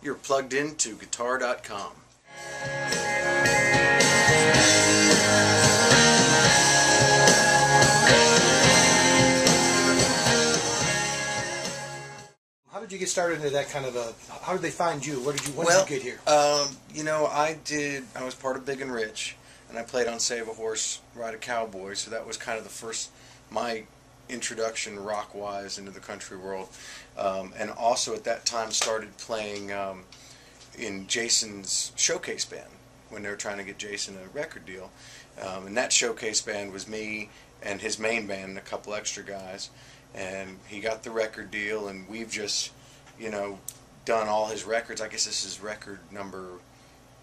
You're plugged into guitar.com. How did you get started into that kind of a? How did they find you? When did you get here? You know, I was part of Big and Rich, and I played on Save a Horse, Ride a Cowboy. So that was kind of the first my introduction rock-wise into the country world, and also at that time started playing in Jason's showcase band when they were trying to get Jason a record deal, and that showcase band was me and his main band and a couple extra guys, and he got the record deal, and we've just, you know, done all his records. I guess this is record number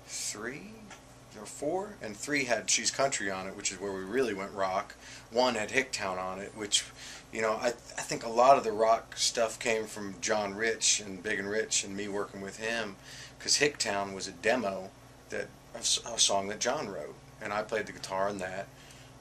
3 or 4, and 3 had She's Country on it, which is where we really went rock. 1 had Hicktown on it, which, you know, I think a lot of the rock stuff came from John Rich and Big and Rich and me working with him, because Hicktown was a demo that a song that John wrote, and I played the guitar on that.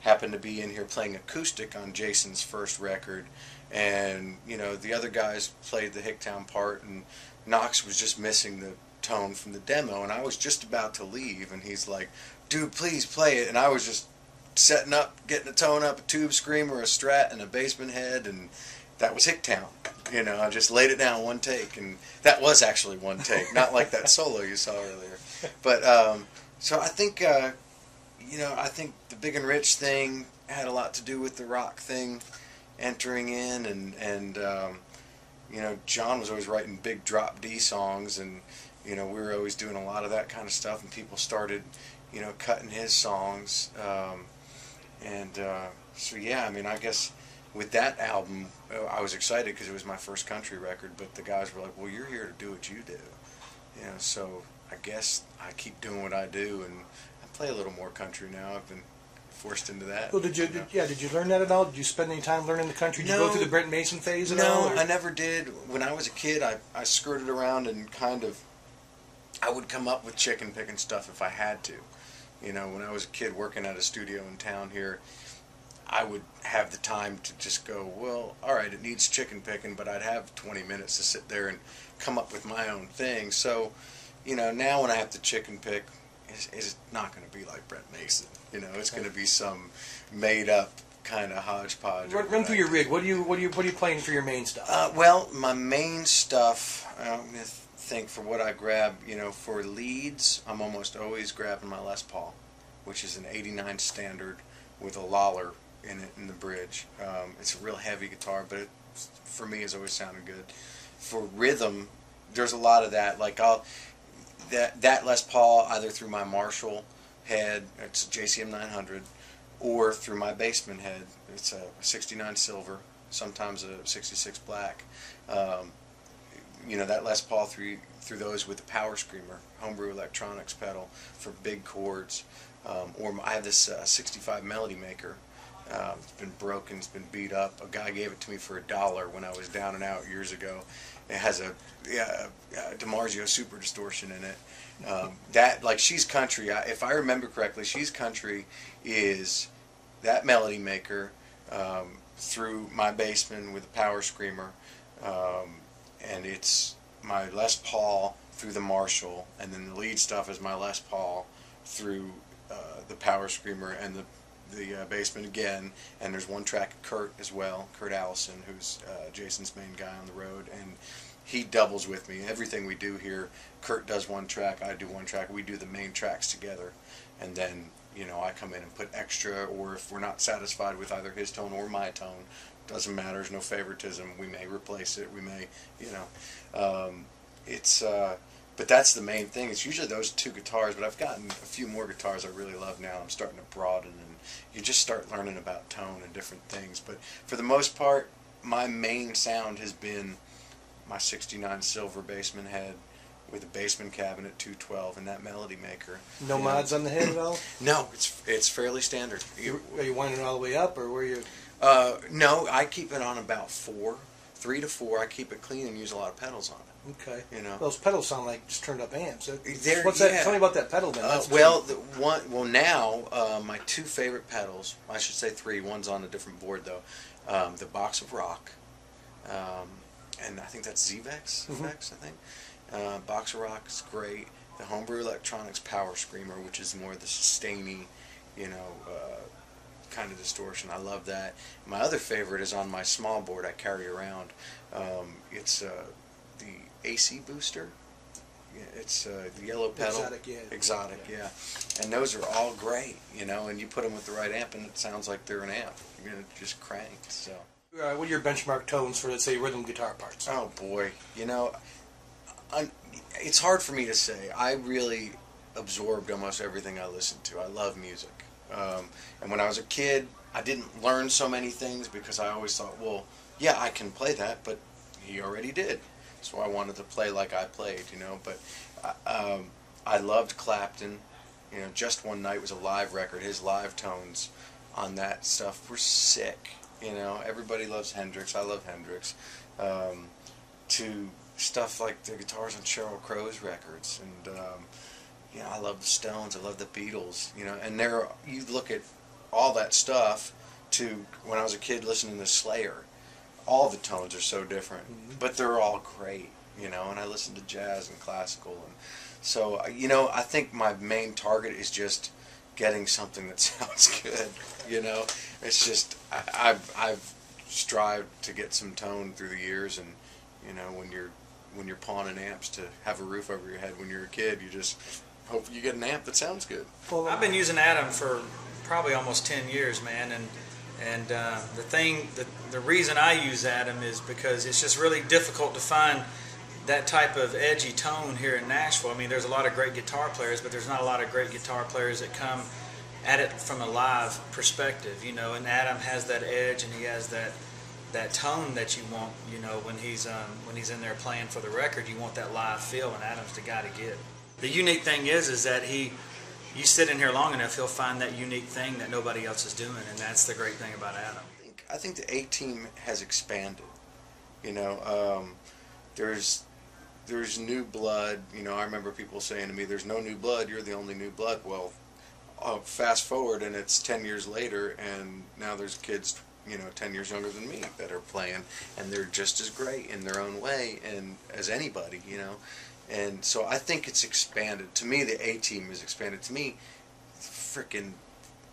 Happened to be in here playing acoustic on Jason's first record, and you know, the other guys played the Hicktown part, and Knox was just missing the tone from the demo, and I was just about to leave, and he's like, dude, please play it, and I was just setting up, getting a tone up, a tube screamer, a strat, and a basement head, and that was Hicktown. You know, I just laid it down one take, and that was actually one take, not like that solo you saw earlier. But so I think you know, I think the Big and Rich thing had a lot to do with the rock thing entering in, and you know, John was always writing big drop D songs, and you know, we were always doing a lot of that kind of stuff, and people started, you know, cutting his songs, so yeah, I mean, I guess with that album, I was excited because it was my first country record, but the guys were like, well, you're here to do what you do, you know, so I guess I keep doing what I do, and I play a little more country now. I've been forced into that. Well, did you learn that at all? Did you spend any time learning the country? Did you go through the Brent Mason phase at all? No, I never did. When I was a kid, I skirted around and kind of, I would come up with chicken picking stuff if I had to. You know, when I was a kid working at a studio in town here, I would have the time to just go, well, all right, it needs chicken picking, but I'd have 20 minutes to sit there and come up with my own thing. So, you know, now when I have to chicken pick, it's not going to be like Brent Mason. You know, it's going to be some made-up kind of hodgepodge. Run through your rig. What are you playing for your main stuff? Well, my main stuff, I'm going to think for what I grab, you know, for leads, I'm almost always grabbing my Les Paul, which is an 89 standard with a Lawler in it in the bridge. It's a real heavy guitar, but it, for me, has always sounded good. For rhythm, there's a lot of that. Like that Les Paul, either through my Marshall head, it's a JCM 900, or through my Bassman head, it's a 69 silver, sometimes a 66 black. You know, that Les Paul through those with the Power Screamer, homebrew electronics pedal for big chords. Or I have this 65 Melody Maker. It's been broken, it's been beat up. A guy gave it to me for $1 when I was down and out years ago. It has a DiMarzio Super Distortion in it. That, like, She's Country, if I remember correctly, She's Country is that Melody Maker through my Bassman with a Power Screamer, and it's my Les Paul through the Marshall, and then the lead stuff is my Les Paul through the Power Screamer and the Bassman again, and there's one track of Kurt as well, Kurt Allison, who's Jason's main guy on the road, and he doubles with me. Everything we do here, Kurt does one track, I do one track, we do the main tracks together, and then, you know, I come in and put extra, or if we're not satisfied with either his tone or my tone, doesn't matter, there's no favoritism, we may replace it, we may, you know, but that's the main thing. It's usually those two guitars, but I've gotten a few more guitars I really love now. I'm starting to broaden, and you just start learning about tone and different things. But for the most part, my main sound has been my 69 silver Bassman head with a Bassman cabinet 212 and that Melody Maker. No mods on the head at all? No, it's fairly standard. Are you winding it all the way up, or were you? No, I keep it on about 3 to 4. I keep it clean and use a lot of pedals on it. Okay. You know, those pedals sound like just turned up amps. What's that? Tell me about that pedal then. Well, now my two favorite pedals, I should say 3. One's on a different board though. The Box of Rock, and I think that's Zvex, I think. Boxer Rock is great. The Homebrew Electronics Power Screamer, which is more the sustainy, you know, kind of distortion. I love that. My other favorite is on my small board I carry around. It's the AC Booster. Yeah, it's the yellow pedal. Exotic, yeah. And those are all great, you know, and you put them with the right amp and it sounds like they're an amp. You're going to just crank, so. What are your benchmark tones for, let's say, rhythm guitar parts? Oh, boy. You know, it's hard for me to say. I really absorbed almost everything I listened to. I love music. And when I was a kid, I didn't learn so many things because I always thought, well, yeah, I can play that, but he already did. So I wanted to play like I played, you know. But I loved Clapton. You know, Just One Night was a live record. His live tones on that stuff were sick. You know, everybody loves Hendrix. I love Hendrix. To stuff like the guitars on Sheryl Crow's records, and you know, I love the Stones. I love the Beatles. You know, and you look at all that stuff to when I was a kid listening to Slayer. All the tones are so different, but they're all great, you know, and I listen to jazz and classical, and so, you know, I think my main target is just getting something that sounds good, you know. It's just, I've strived to get some tone through the years, and, you know, when you're pawning amps to have a roof over your head when you're a kid, you just hope you get an amp that sounds good. Well, I've been using Adam for probably almost 10 years, man, and the reason I use Adam is because it's just really difficult to find that type of edgy tone here in Nashville. I mean, there's a lot of great guitar players, but there's not a lot of great guitar players that come at it from a live perspective, you know. And Adam has that edge, and he has that tone that you want, you know, when he's in there playing for the record. You want that live feel, and Adam's the guy to get. The unique thing is that you sit in here long enough, he'll find that unique thing that nobody else is doing, and that's the great thing about Adam. I think the A-Team has expanded. You know, there's new blood. You know, I remember people saying to me, "There's no new blood. You're the only new blood." Well, fast forward, and it's 10 years later, and now there's kids, you know, 10 years younger than me that are playing, and they're just as great in their own way, and as anybody, you know. And so I think it's expanded. To me, the A-Team is expanded. To me, frickin'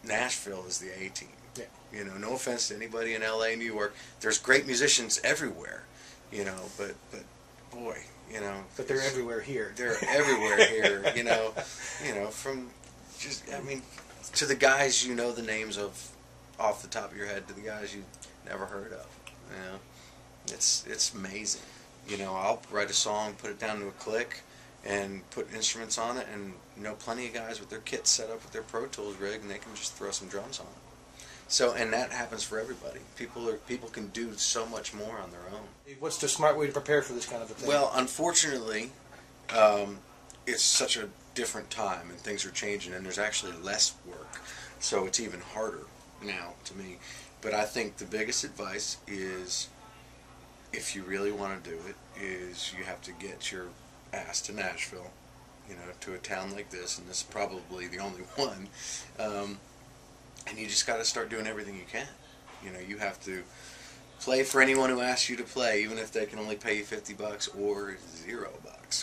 Nashville is the A-Team. Yeah. You know, no offense to anybody in L.A., New York. There's great musicians everywhere, you know, but boy, you know. But they're everywhere here. They're everywhere here, you know, from just, I mean, to the guys you know the names of off the top of your head to the guys you never heard of, you know. It's amazing. You know, I'll write a song, put it down to a click, and put instruments on it, and you know, plenty of guys with their kits set up with their Pro Tools rig, and they can just throw some drums on it. So, and that happens for everybody. People can do so much more on their own. What's the smart way to prepare for this kind of a thing? Well, unfortunately, it's such a different time, and things are changing, and there's actually less work, so it's even harder now to me. But I think the biggest advice is, if you really want to do it, is you have to get your ass to Nashville, you know, to a town like this, and this is probably the only one, and you just got to start doing everything you can. You know, you have to play for anyone who asks you to play, even if they can only pay you $50 or $0,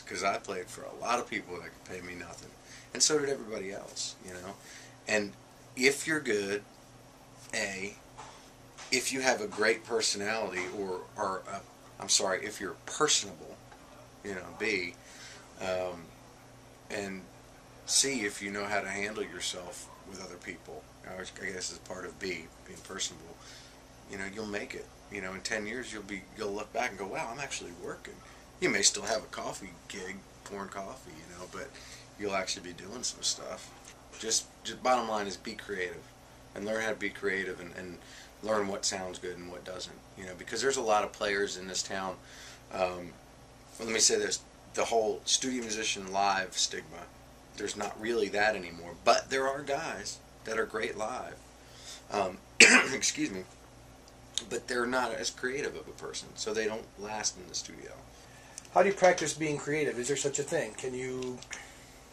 because I played for a lot of people that could pay me nothing, and so did everybody else, you know. And if you're good, if you have a great personality, if you're personable, you know, B, and C, if you know how to handle yourself with other people, I guess is part of B, being personable, you know, you'll make it. You know, in 10 years, you'll look back and go, wow, I'm actually working. You may still have a coffee gig, pouring coffee, you know, but you'll actually be doing some stuff. Just bottom line is be creative, and learn how to be creative, and learn what sounds good and what doesn't, you know, because there's a lot of players in this town. Well, let me say this, the whole studio musician live stigma, there's not really that anymore, but there are guys that are great live, excuse me, but they're not as creative of a person, so they don't last in the studio. How do you practice being creative? Is there such a thing? Can you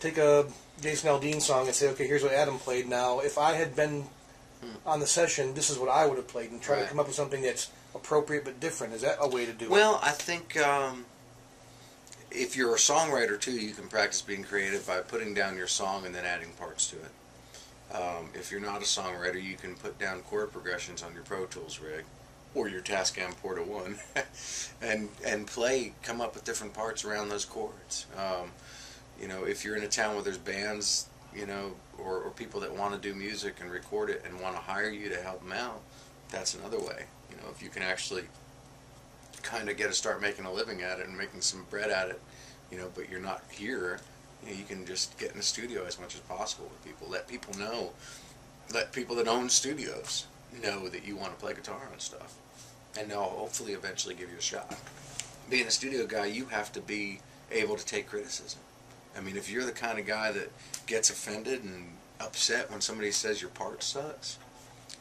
take a Jason Aldean song and say, okay, here's what Adam played. Now, if I had been on the session, this is what I would have played, and try to come up with something that's appropriate but different. Is that a way to do it? Well, I think if you're a songwriter too, you can practice being creative by putting down your song and then adding parts to it. If you're not a songwriter, you can put down chord progressions on your Pro Tools rig or your Tascam Porta 1 and come up with different parts around those chords. You know, if you're in a town where there's bands, you know, or people that want to do music and record it and want to hire you to help them out, that's another way. You know, if you can actually kind of start making a living at it and making some bread at it, you know, but you're not here, you know, you can just get in the studio as much as possible with people. Let people know, let people that own studios know that you want to play guitar and stuff, and they'll hopefully eventually give you a shot. Being a studio guy, you have to be able to take criticism. I mean, if you're the kind of guy that gets offended and upset when somebody says your part sucks,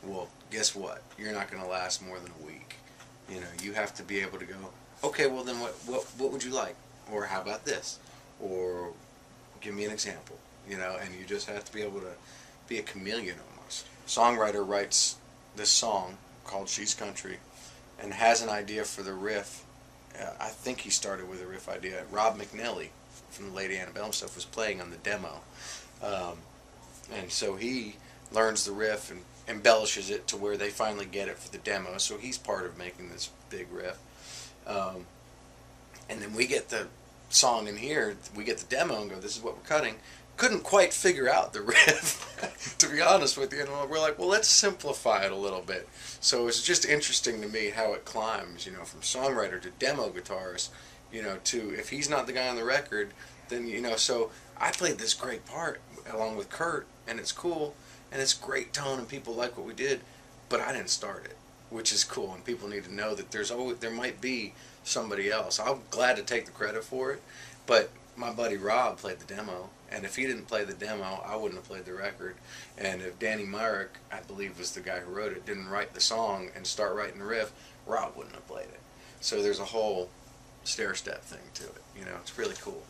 well, guess what? You're not going to last more than a week. You know, you have to be able to go, okay, well then what would you like? Or how about this? Or give me an example. You know, and you just have to be able to be a chameleon almost. Songwriter writes this song called She's Country and has an idea for the riff. I think he started with a riff idea. Rob McNally from the Lady Antebellum stuff was playing on the demo. And so he learns the riff and embellishes it to where they finally get it for the demo. So he's part of making this big riff. And then we get the song in here, we get the demo and go, this is what we're cutting. Couldn't quite figure out the riff, to be honest with you. And we're like, well, let's simplify it a little bit. So it's just interesting to me how it climbs, you know, from songwriter to demo guitarist, you know, to if he's not the guy on the record, then, you know, so I played this great part along with Kurt, and it's cool, and it's great tone, and people like what we did, but I didn't start it, which is cool, and people need to know that there might be somebody else. I'm glad to take the credit for it, but my buddy Rob played the demo, and if he didn't play the demo, I wouldn't have played the record. And if Danny Myrick, I believe was the guy who wrote it, didn't write the song and start writing the riff, Rob wouldn't have played it. So there's a whole stair-step thing to it. You know, it's really cool.